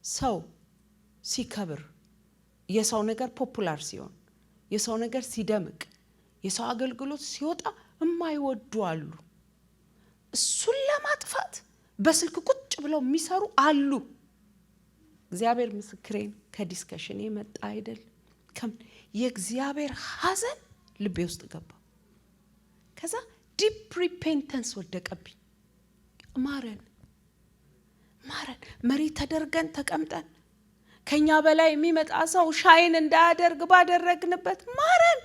ሰው ሲከብር፣ የሰው ነገር ፖፑላር ሲሆን፣ የሰው ነገር ሲደምቅ፣ የሰው አገልግሎት ሲወጣ የማይወዱ አሉ። እሱን ለማጥፋት በስልክ ቁጭ ብለው የሚሰሩ አሉ። እግዚአብሔር ምስክሬን ከዲስከሽን የመጣ አይደል። የእግዚአብሔር ሐዘን ልቤ ውስጥ ገባ። ከዛ ዲፕ ሪፔንተንስ ወደቀብኝ። ማረን መሬት ተደርገን ተቀምጠን ከኛ በላይ የሚመጣ ሰው ሻይን እንዳያደርግ ባደረግንበት ማረን።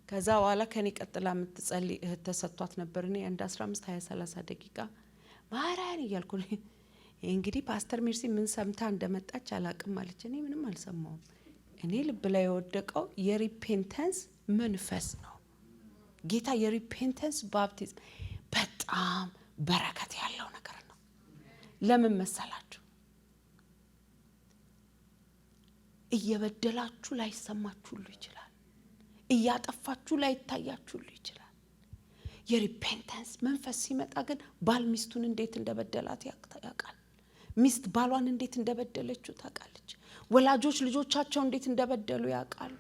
ከዛ በኋላ ከኔ ቀጥላ የምትጸልይ እህት ተሰጥቷት ነበር። እኔ አንድ 15 20 30 ደቂቃ ማረን እያልኩ እንግዲህ ፓስተር ሜርሲ ምን ሰምታ እንደመጣች አላቅም ማለች። እኔ ምንም አልሰማውም። እኔ ልብ ላይ የወደቀው የሪፔንተንስ መንፈስ ነው። ጌታ የሪፔንተንስ ባፕቲዝም በጣም በረከት ያለው ነገር ነው። ለምን መሰላችሁ? እየበደላችሁ ላይ ሰማችሁ ሁሉ ይችላል። እያጠፋችሁ ላይ ይታያችሁ ሁሉ ይችላል። የሪፔንተንስ መንፈስ ሲመጣ ግን ባል ሚስቱን እንዴት እንደበደላት ያውቃል። ሚስት ባሏን እንዴት እንደበደለችው ታውቃለች። ወላጆች ልጆቻቸው እንዴት እንደበደሉ ያውቃሉ።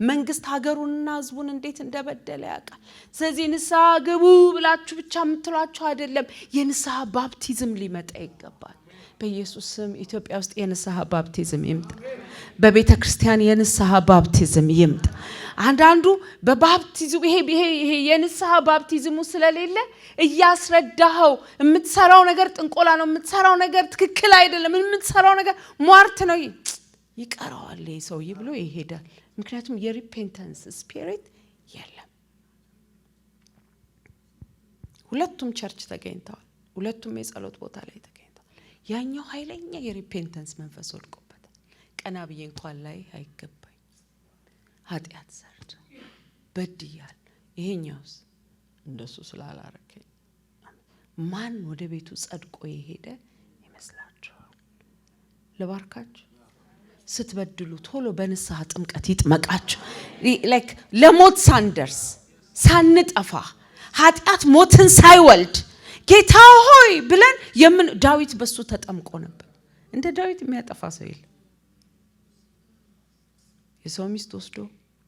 መንግስት ሀገሩንና ህዝቡን እንዴት እንደበደለ ያውቃል። ስለዚህ ንስሐ ግቡ ብላችሁ ብቻ የምትሏቸው አይደለም፣ የንስሐ ባፕቲዝም ሊመጣ ይገባል። በኢየሱስ ስም ኢትዮጵያ ውስጥ የንስሐ ባፕቲዝም ይምጣ። በቤተ ክርስቲያን የንስሐ ባፕቲዝም ይምጣ። አንዳንዱ በባፕቲዝም ይሄ የንስሐ ባፕቲዝሙ ስለሌለ እያስረዳኸው የምትሰራው ነገር ጥንቆላ ነው፣ የምትሰራው ነገር ትክክል አይደለም፣ የምትሰራው ነገር ሟርት ነው ይቀራዋል ሰውዬ ብሎ ይሄዳል። ምክንያቱም የሪፔንታንስ ስፒሪት የለም። ሁለቱም ቸርች ተገኝተዋል፣ ሁለቱም የጸሎት ቦታ ላይ ተገኝተዋል። ያኛው ኃይለኛ የሪፔንታንስ መንፈስ ወድቆበታል። ቀና ብዬ እንኳን ላይ አይገባኝ፣ ኃጢአት ሰርድ በድያል። ይሄኛውስ እንደሱ ስላላረከኝ ማን ወደ ቤቱ ጸድቆ የሄደ ይመስላችኋል? ለባርካችሁ ስትበድሉ ቶሎ በንስሐ ጥምቀት ይጥመቃችሁ። ላይክ ለሞት ሳንደርስ ሳንጠፋ ኃጢአት ሞትን ሳይወልድ ጌታ ሆይ ብለን ዳዊት በሱ ተጠምቆ ነበር። እንደ ዳዊት የሚያጠፋ ሰው የለም። የሰው ሚስት ወስዶ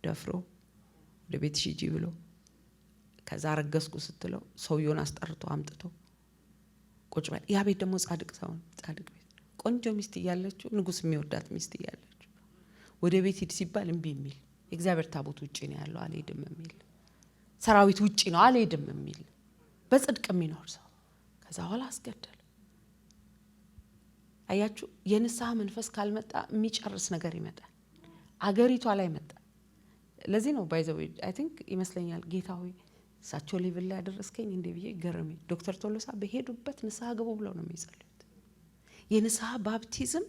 ደፍሮ ወደ ቤት ሂጂ ብሎ ከዛ ረገስኩ ስትለው ሰውየውን አስጠርቶ አምጥቶ ቁጭ በል። ያ ቤት ደግሞ ጻድቅ ሰው ነው። ጻድቅ ቤት ቆንጆ ሚስት እያለችው ንጉስ የሚወዳት ሚስት እያለችው ወደ ቤት ሂድ ሲባል እምቢ የሚል የእግዚአብሔር ታቦት ውጪ ነው ያለው አልሄድም የሚል ሰራዊት ውጪ ነው አልሄድም የሚል በጽድቅ የሚኖር ሰው ከዛ ኋላ አስገደለ። አያችሁ፣ የንስሐ መንፈስ ካልመጣ የሚጨርስ ነገር ይመጣል። አገሪቷ ላይ መጣ። ለዚህ ነው ባይዘው አይ ቲንክ ይመስለኛል ጌታ ሆይ እሳቸው ሌቭል ላይ ያደረስከኝ እንደ ብዬ ገረመኝ። ዶክተር ቶሎሳ በሄዱበት ንስሐ ገቡ ብለው ነው የሚጸልዩት። የንስሐ ባፕቲዝም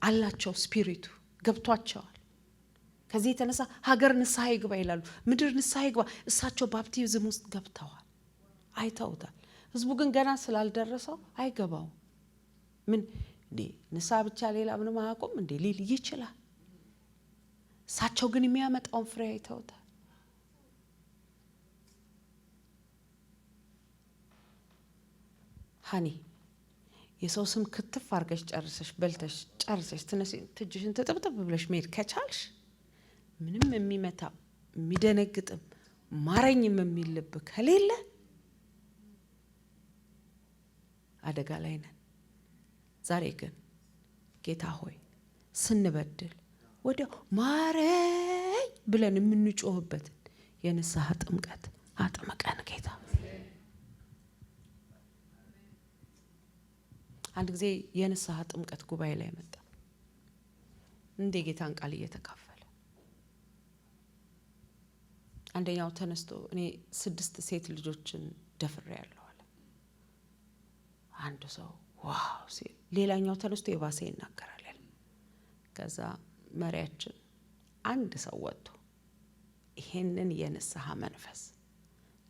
አላቸው፣ ስፒሪቱ ገብቷቸዋል። ከዚህ የተነሳ ሀገር ንስሐ ይግባ ይላሉ፣ ምድር ንስሐ ይግባ። እሳቸው ባፕቲዝም ውስጥ ገብተዋል፣ አይተውታል። ህዝቡ ግን ገና ስላልደረሰው አይገባው። ምን እንዴ ንስሐ ብቻ ሌላ ምንም አያውቁም እንዴ ሊል ይችላል። እሳቸው ግን የሚያመጣውን ፍሬ አይተውታል። ሃኒ የሰው ስም ክትፍ አርገሽ ጨርሰሽ በልተሽ ጨርሰሽ ትጅሽን ተጠብጠብ ብለሽ መሄድ ከቻልሽ ምንም የሚመታ የሚደነግጥም ማረኝም የሚል ልብ ከሌለ አደጋ ላይ ነን። ዛሬ ግን ጌታ ሆይ ስንበድል ወዲያው ማረኝ ብለን የምንጮህበትን የንስሐ ጥምቀት አጥምቀን ጌታ። አንድ ጊዜ የንስሐ ጥምቀት ጉባኤ ላይ መጣ። እንደ ጌታን ቃል እየተካፈለ አንደኛው ተነስቶ እኔ 6 ሴት ልጆችን ደፍሬያለሁ አለ። አንዱ ሰው ዋው ሲል ሌላኛው ተነስቶ የባሰ ይናገራል። ከዛ መሪያችን አንድ ሰው ወጥቶ ይሄንን የንስሐ መንፈስ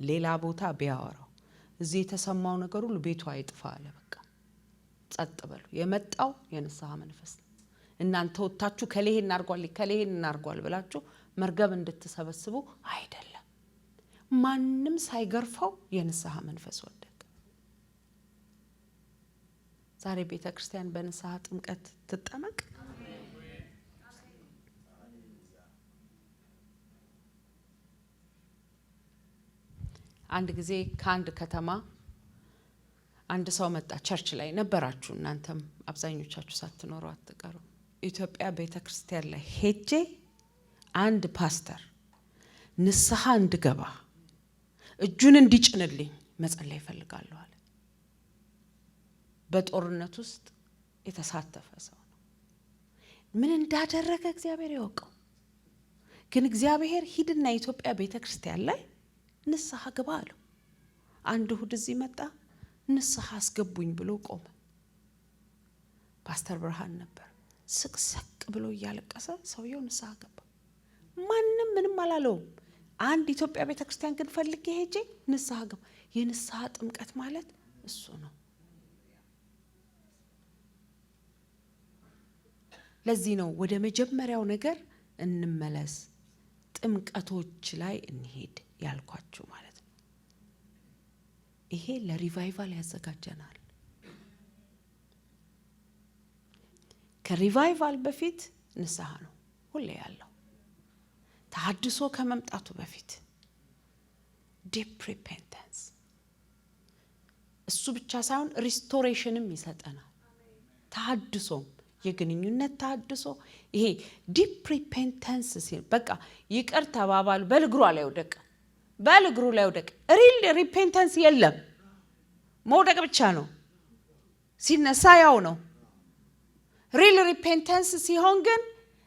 ሌላ ቦታ ቢያወራው እዚህ የተሰማው ነገር ሁሉ ቤቱ አይጥፋ አለ። በቃ ጸጥ በሉ፣ የመጣው የንስሐ መንፈስ እናንተ ወጣችሁ ከሌሄን እናርጓል ብላችሁ መርገብ እንድትሰበስቡ አይደለም። ማንም ሳይገርፈው የንስሐ መንፈስ ወደቀ። ዛሬ ቤተ ክርስቲያን በንስሐ ጥምቀት ትጠመቅ። አንድ ጊዜ ከአንድ ከተማ አንድ ሰው መጣ። ቸርች ላይ ነበራችሁ እናንተም አብዛኞቻችሁ ሳትኖሩ አትቀሩ። ኢትዮጵያ ቤተ ክርስቲያን ላይ ሄጄ አንድ ፓስተር ንስሐ እንድገባ እጁን እንዲጭንልኝ መጸለይ ይፈልጋለሁ አለ። በጦርነት ውስጥ የተሳተፈ ሰው ነው። ምን እንዳደረገ እግዚአብሔር ያውቀው። ግን እግዚአብሔር ሂድና ኢትዮጵያ ቤተ ክርስቲያን ላይ ንስሐ ግባ አለው። አንድ እሁድ እዚህ መጣ። ንስሐ አስገቡኝ ብሎ ቆመ። ፓስተር ብርሃን ነበር። ስቅስቅ ብሎ እያለቀሰ ሰውየው ንስሐ ገባ። ማንም ምንም አላለውም። አንድ ኢትዮጵያ ቤተ ክርስቲያን ግን ፈልጌ ሄጄ ንስሐ ገባ። የንስሐ ጥምቀት ማለት እሱ ነው። ለዚህ ነው ወደ መጀመሪያው ነገር እንመለስ፣ ጥምቀቶች ላይ እንሄድ ያልኳችሁ ማለት ነው። ይሄ ለሪቫይቫል ያዘጋጀናል። ከሪቫይቫል በፊት ንስሐ ነው ሁሌ ያለው። ተሐድሶ ከመምጣቱ በፊት ዲፕ ሪፔንተንስ። እሱ ብቻ ሳይሆን ሪስቶሬሽንም ይሰጠናል። ተሐድሶም የግንኙነት ተሐድሶ ይሄ ዲፕ ሪፔንተንስ ሲል በቃ ይቅር ተባባሉ። በልግሩ ላይ ወደቀ፣ በልግሩ ላይ ወደቀ። ሪል ሪፔንተንስ የለም፣ መውደቅ ብቻ ነው። ሲነሳ ያው ነው። ሪል ሪፔንተንስ ሲሆን ግን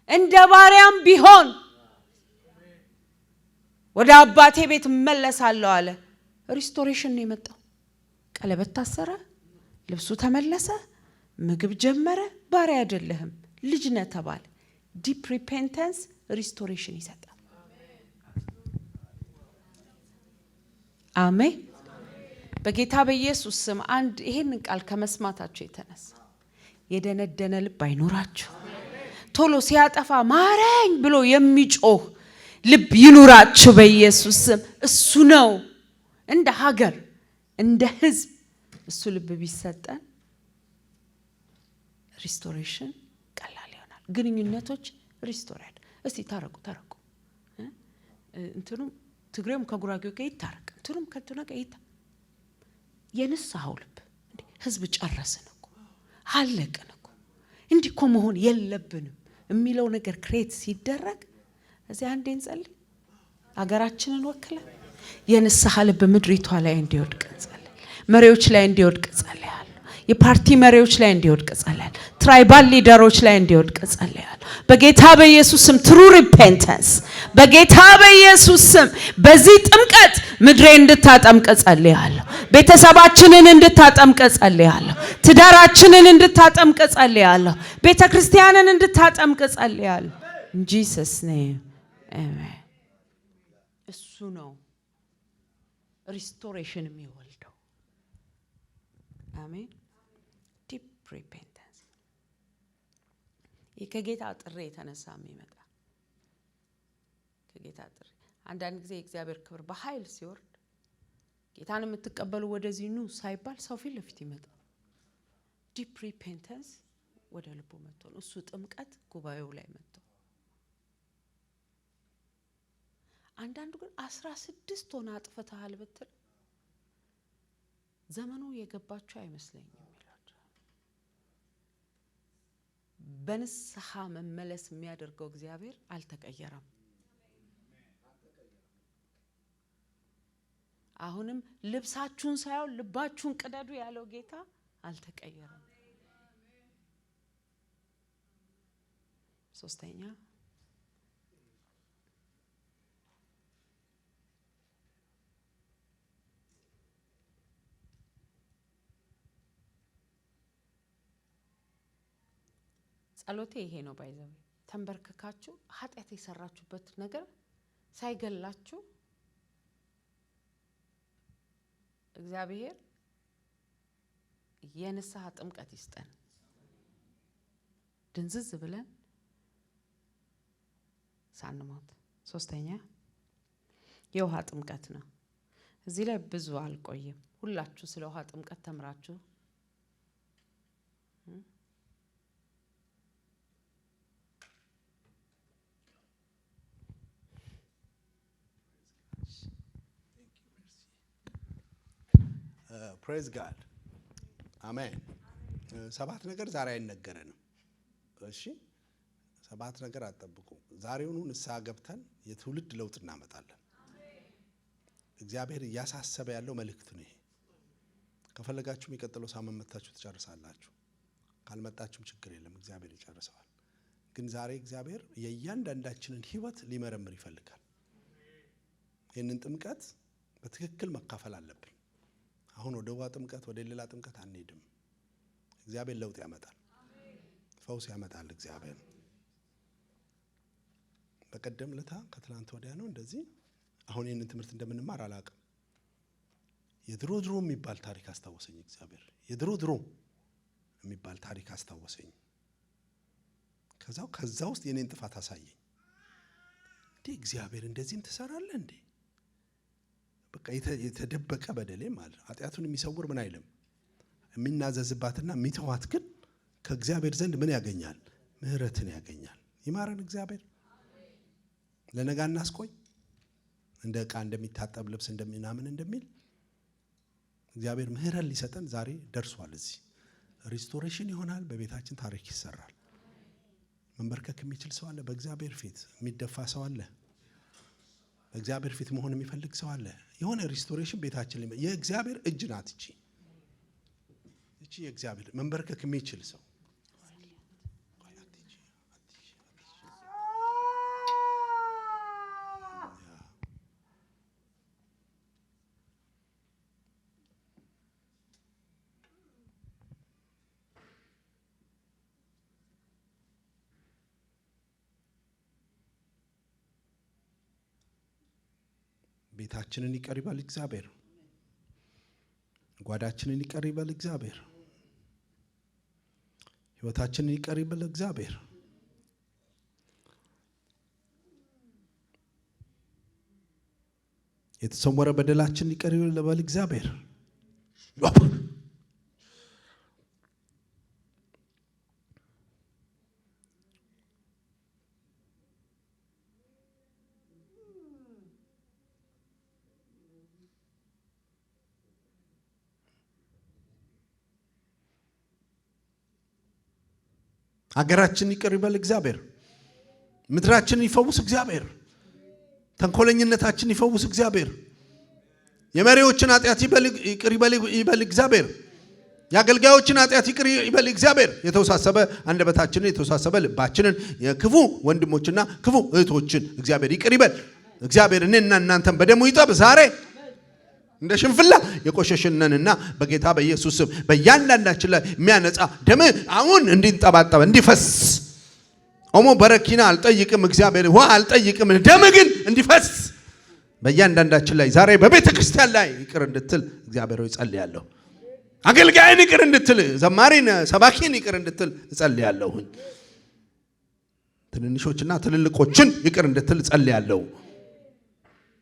እንደ ባሪያም ቢሆን ወደ አባቴ ቤት እመለሳለሁ አለ። ሪስቶሬሽን ነው የመጣው። ቀለበት ታሰረ፣ ልብሱ ተመለሰ፣ ምግብ ጀመረ። ባሪያ አይደለህም ልጅ ነህ ተባለ። ዲፕ ሪፔንተንስ ሪስቶሬሽን ይሰጣል። አሜን። በጌታ በኢየሱስ ስም አንድ ይሄንን ቃል ከመስማታችሁ የተነሳ የደነደነ ልብ አይኖራችሁ። ቶሎ ሲያጠፋ ማረኝ ብሎ የሚጮህ ልብ ይኑራችሁ በኢየሱስ ስም። እሱ ነው እንደ ሀገር እንደ ህዝብ እሱ ልብ ቢሰጠን ሪስቶሬሽን ቀላል ይሆናል። ግንኙነቶች ሪስቶር ያድ እስቲ ታረቁ እንትኑም ትግሬም ከጉራጌው ጋር ይታረቅ፣ እንትኑም ከእንትና ጋር ይታረቅ። የንስሐው ልብ እንዴ ህዝብ ጨረስን እኮ አለቅን እኮ እንዲህ እኮ መሆን የለብንም የሚለው ነገር ክሬት ሲደረግ እዚህ አንዴ እንጸልይ። አገራችንን ወክለን የንስሐ ልብ ምድሪቷ ላይ እንዲወድቅ እንጸልይ። መሪዎች ላይ እንዲወድቅ ጸልያለሁ። የፓርቲ መሪዎች ላይ እንዲወድቅ ጸልያለሁ። ትራይባል ሊደሮች ላይ እንዲወድቅ ጸልያለሁ። በጌታ በኢየሱስ ስም ትሩ ሪፔንተንስ በጌታ በኢየሱስ ስም በዚህ ጥምቀት ምድሬ እንድታጠምቅ ጸልያለሁ። ቤተሰባችንን እንድታጠምቅ ጸልያለሁ። ትዳራችንን እንድታጠምቅ ጸልያለሁ። ቤተክርስቲያንን እንድታጠምቅ ጸልያለሁ። In Jesus name amen። እሱ ነው ሪስቶሬሽን የሚወልደው። አሜን። ዲፕ ሪፔንተንስ ከጌታ ጥሪ የተነሳ የሚመጣ ከጌታ ጥሪ። አንዳንድ ጊዜ የእግዚአብሔር ክብር በኃይል ሲወርድ ጌታን የምትቀበሉ ወደዚህ ኑ ሳይባል ሰው ፊት ለፊት ይመጣል። ዲፕ ሪፔንተንስ ወደ ልቡ መጥቶ ነው። እሱ ጥምቀት ጉባኤው ላይ መጥቶ አንዳንዱ ግን 16 ሆነ አጥፈታል ብትል ዘመኑ የገባቸው አይመስለኝም ይላቸው። በንስሐ መመለስ የሚያደርገው እግዚአብሔር አልተቀየረም። አሁንም ልብሳችሁን ሳይሆን ልባችሁን ቅደዱ ያለው ጌታ አልተቀየረም። ሶስተኛ ጸሎቴ ይሄ ነው። ባይዘው ተንበርክካችሁ ኃጢአት የሰራችሁበት ነገር ሳይገላችሁ እግዚአብሔር የንስሐ ጥምቀት ይስጠን። ድንዝዝ ብለን ሳንሞት። ሶስተኛ የውሃ ጥምቀት ነው። እዚህ ላይ ብዙ አልቆይም። ሁላችሁ ስለ ውሃ ጥምቀት ተምራችሁ ፕሬዝ ጋድ አሜን። 7 ነገር ዛሬ አይነገረንም። እሺ 7 ነገር አጠብቁ። ዛሬውኑ ንስሐ ገብተን የትውልድ ለውጥ እናመጣለን። እግዚአብሔር እያሳሰበ ያለው መልእክት ነው ይሄ። ከፈለጋችሁ የሚቀጥለው ሳምንት መጣችሁ ትጨርሳላችሁ። ካልመጣችሁም ችግር የለም፣ እግዚአብሔር ይጨርሰዋል። ግን ዛሬ እግዚአብሔር የእያንዳንዳችንን ህይወት ሊመረምር ይፈልጋል። ይህንን ጥምቀት በትክክል መካፈል አለብን። አሁን ወደ ውሃ ጥምቀት ወደ ሌላ ጥምቀት አንሄድም። እግዚአብሔር ለውጥ ያመጣል፣ ፈውስ ያመጣል። እግዚአብሔር በቀደም ለታ ከትላንት ወዲያ ነው እንደዚህ አሁን ይህንን ትምህርት እንደምንማር አላውቅም። የድሮ ድሮ የሚባል ታሪክ አስታወሰኝ። እግዚአብሔር የድሮ ድሮ የሚባል ታሪክ አስታወሰኝ። ከዛ ውስጥ የኔን ጥፋት አሳየኝ። እንዴ እግዚአብሔር እንደዚህም ትሰራለህ እንዴ? በቃ የተደበቀ በደሌ ማለት ኃጢአቱን የሚሰውር ምን አይልም። የሚናዘዝባትና የሚተዋት ግን ከእግዚአብሔር ዘንድ ምን ያገኛል? ምህረትን ያገኛል። ይማረን እግዚአብሔር። ለነገ እናስቆይ እንደ ዕቃ እንደሚታጠብ ልብስ እንደምናምን እንደሚል እግዚአብሔር ምህረት ሊሰጠን ዛሬ ደርሷል። እዚህ ሪስቶሬሽን ይሆናል። በቤታችን ታሪክ ይሰራል። መንበርከክ የሚችል ሰው አለ። በእግዚአብሔር ፊት የሚደፋ ሰው አለ። በእግዚአብሔር ፊት መሆን የሚፈልግ ሰው አለ። የሆነ ሪስቶሬሽን ቤታችን የእግዚአብሔር እጅ ናት እቺ የእግዚአብሔር መንበርከክ የሚችል ሰው ቤታችንን ይቅር ይበል እግዚአብሔር። ጓዳችንን ይቅር ይበል እግዚአብሔር። ሕይወታችንን ይቅር ይበል እግዚአብሔር። የተሰወረ በደላችንን ይቅር ይበል እግዚአብሔር። ሀገራችንን ይቅር ይበል እግዚአብሔር። ምድራችንን ይፈውስ እግዚአብሔር። ተንኮለኝነታችንን ይፈውስ እግዚአብሔር። የመሪዎችን ኃጢአት ይቅር ይበል እግዚአብሔር። የአገልጋዮችን ኃጢአት ይቅር ይበል እግዚአብሔር። የተወሳሰበ አንደበታችንን የተወሳሰበ ልባችንን የክፉ ወንድሞችና ክፉ እህቶችን እግዚአብሔር ይቅር ይበል እግዚአብሔር። እኔና እናንተን በደሙ ይጠብ ዛሬ እንደ ሽንፍላ የቆሸሽነንና በጌታ በኢየሱስ ስም በእያንዳንዳችን ላይ የሚያነጻ ደም አሁን እንዲንጠባጠብ እንዲፈስ ኦሞ በረኪና አልጠይቅም እግዚአብሔር ውሃ አልጠይቅም ደም ግን እንዲፈስ በእያንዳንዳችን ላይ ዛሬ በቤተ ክርስቲያን ላይ ይቅር እንድትል እግዚአብሔር ሆይ ጸልያለሁ። አገልጋይን ይቅር እንድትል፣ ዘማሪን ሰባኪን ይቅር እንድትል ጸልያለሁ። ትንንሾችና ትልልቆችን ይቅር እንድትል ጸልያለሁ።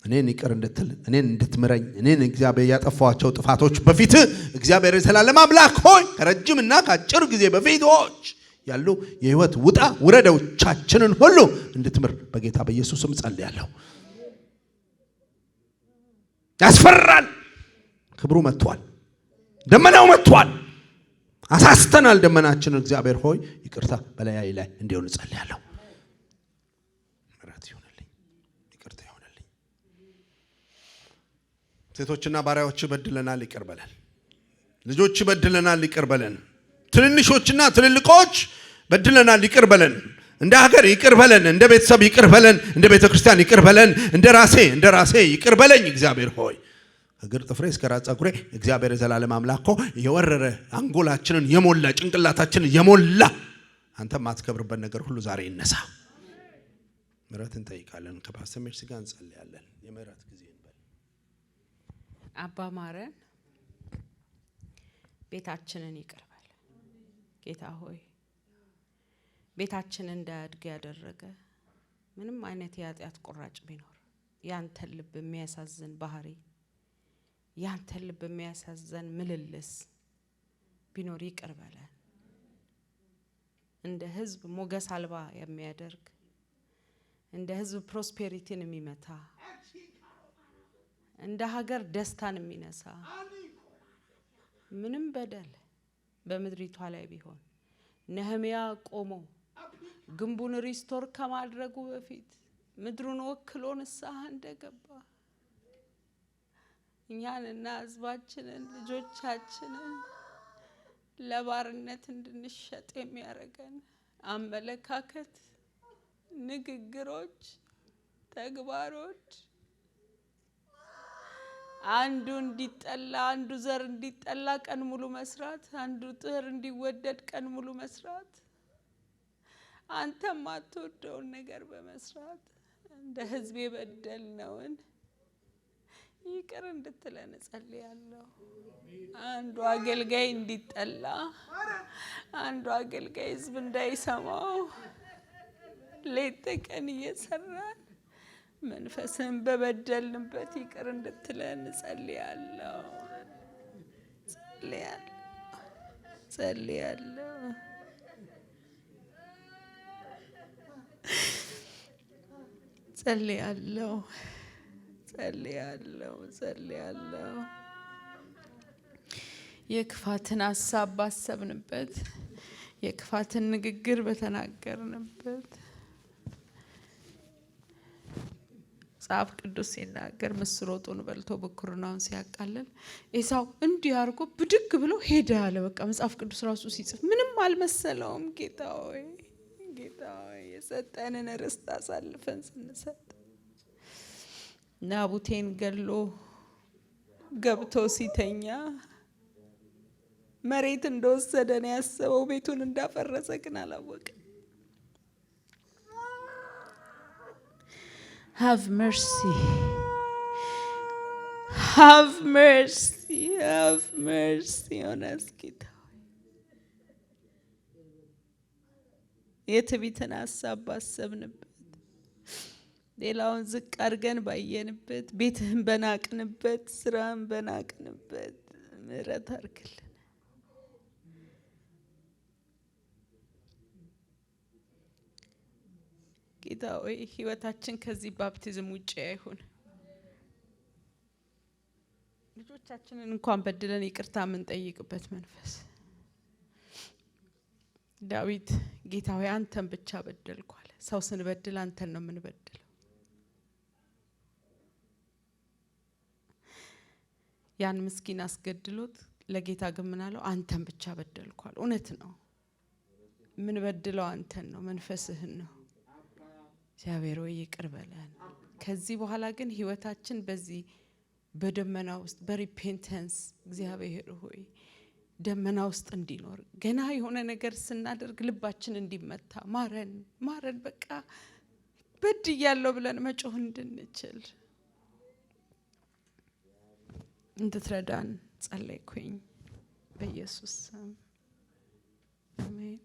እኔን ይቅር እንድትል እኔን እንድትምረኝ እኔን እግዚአብሔር ያጠፋቸው ጥፋቶች በፊት እግዚአብሔር የዘላለም አምላክ ሆይ ከረጅምና ከአጭር ጊዜ በፊቶች ያሉ የህይወት ውጣ ውረዶቻችንን ሁሉ እንድትምር በጌታ በኢየሱስ ስም ጸልያለሁ። ያስፈራል። ክብሩ መጥቷል። ደመናው መጥቷል። አሳስተናል ደመናችንን። እግዚአብሔር ሆይ ይቅርታ በላይ ላይ እንዲሆን ጸልያለሁ። ሴቶችና ባሪያዎች በድለናል ይቅር በለን። ልጆች በድለናል ይቅር በለን። ትንንሾችና ትልልቆች በድለናል ይቅር በለን። እንደ ሀገር ይቅር በለን። እንደ ቤተሰብ ይቅር በለን። እንደ ቤተ ክርስቲያን ይቅር በለን። እንደ ራሴ ይቅር በለኝ እግዚአብሔር ሆይ። እግር ጥፍሬ እስከ ራስ ፀጉሬ እግዚአብሔር የዘላለም አምላክ ሆይ የወረረ አንጎላችንን የሞላ ጭንቅላታችንን የሞላ አንተ ማትከብርበት ነገር ሁሉ ዛሬ ይነሳ። ምሕረት እንጠይቃለን። ከፓስተር ሜርሲ ጋር እንጸልያለን። የምሕረት ጊዜ አባ ማረን፣ ቤታችንን ይቅር በል ጌታ ሆይ። ቤታችንን እንዳያድግ ያደረገ ምንም አይነት የኃጢአት ቁራጭ ቢኖር ያንተን ልብ የሚያሳዝን ባህሪ፣ ያንተን ልብ የሚያሳዝን ምልልስ ቢኖር ይቅር በለን። እንደ ህዝብ ሞገስ አልባ የሚያደርግ እንደ ህዝብ ፕሮስፔሪቲን የሚመታ እንደ ሀገር ደስታን የሚነሳ ምንም በደል በመድሪቷ ላይ ቢሆን ነህምያ ቆሞ ግንቡን ሪስቶር ከማድረጉ በፊት ምድሩን ወክሎ ንስሐ እንደገባ እኛንና ህዝባችንን ልጆቻችንን ለባርነት እንድንሸጥ የሚያረገን አመለካከት፣ ንግግሮች፣ ተግባሮች አንዱ እንዲጠላ አንዱ ዘር እንዲጠላ ቀን ሙሉ መስራት፣ አንዱ ጥር እንዲወደድ ቀን ሙሉ መስራት፣ አንተም አትወደውን ነገር በመስራት እንደ ህዝብ የበደልነውን ይቅር እንድትለን ጸልያለሁ። አንዱ አገልጋይ እንዲጠላ፣ አንዱ አገልጋይ ህዝብ እንዳይሰማው ሌት ቀን እየሰራን መንፈስን በበደልንበት ይቅር እንድትለን ጸልያለሁ። ጸልያለሁ። የክፋትን ሀሳብ ባሰብንበት፣ የክፋትን ንግግር በተናገርንበት መጽሐፍ ቅዱስ ሲናገር ምስር ወጡን በልቶ ብኩርናውን ሲያቃልል ኤሳው እንዲህ አድርጎ ብድግ ብሎ ሄደ አለ። በቃ መጽሐፍ ቅዱስ ራሱ ሲጽፍ ምንም አልመሰለውም። ጌታ ሆይ የሰጠንን ርስት አሳልፈን ስንሰጥ ናቡቴን ገሎ ገብቶ ሲተኛ መሬት እንደወሰደ ነው ያሰበው። ቤቱን እንዳፈረሰ ግን አላወቀም። Have mercy on us ጌታ ሆይ። የትዕቢትን ሀሳብ ባሰብንበት፣ ሌላውን ዝቅ አድርገን ባየንበት፣ ቤትህን በናቅንበት፣ ስራን በናቅንበት ምሕረት አድርግልን ጌታ ሆይ። ህይወታችን ከዚህ ባፕቲዝም ውጪ አይሁን። ልጆቻችንን እንኳን በድለን ይቅርታ የምንጠይቅበት መንፈስ። ዳዊት ጌታ ሆይ አንተን ብቻ በደልኩ አለ። ሰው ስንበድል አንተን ነው የምንበድለው። ያን ምስኪን አስገድሎት ለጌታ ግን ምን አለው? አንተን ብቻ በደልኩ አለ። እውነት ነው፣ የምንበድለው አንተን ነው፣ መንፈስህን ነው። እግዚአብሔር ሆይ ይቅር በለን። ከዚህ በኋላ ግን ህይወታችን በዚህ በደመና ውስጥ በሪፔንተንስ እግዚአብሔር ሆይ ደመና ውስጥ እንዲኖር፣ ገና የሆነ ነገር ስናደርግ ልባችን እንዲመታ ማረን በቃ በድያለሁ ብለን መጮህ እንድንችል እንድትረዳን ጸለይኩኝ በኢየሱስ ስም አሜን።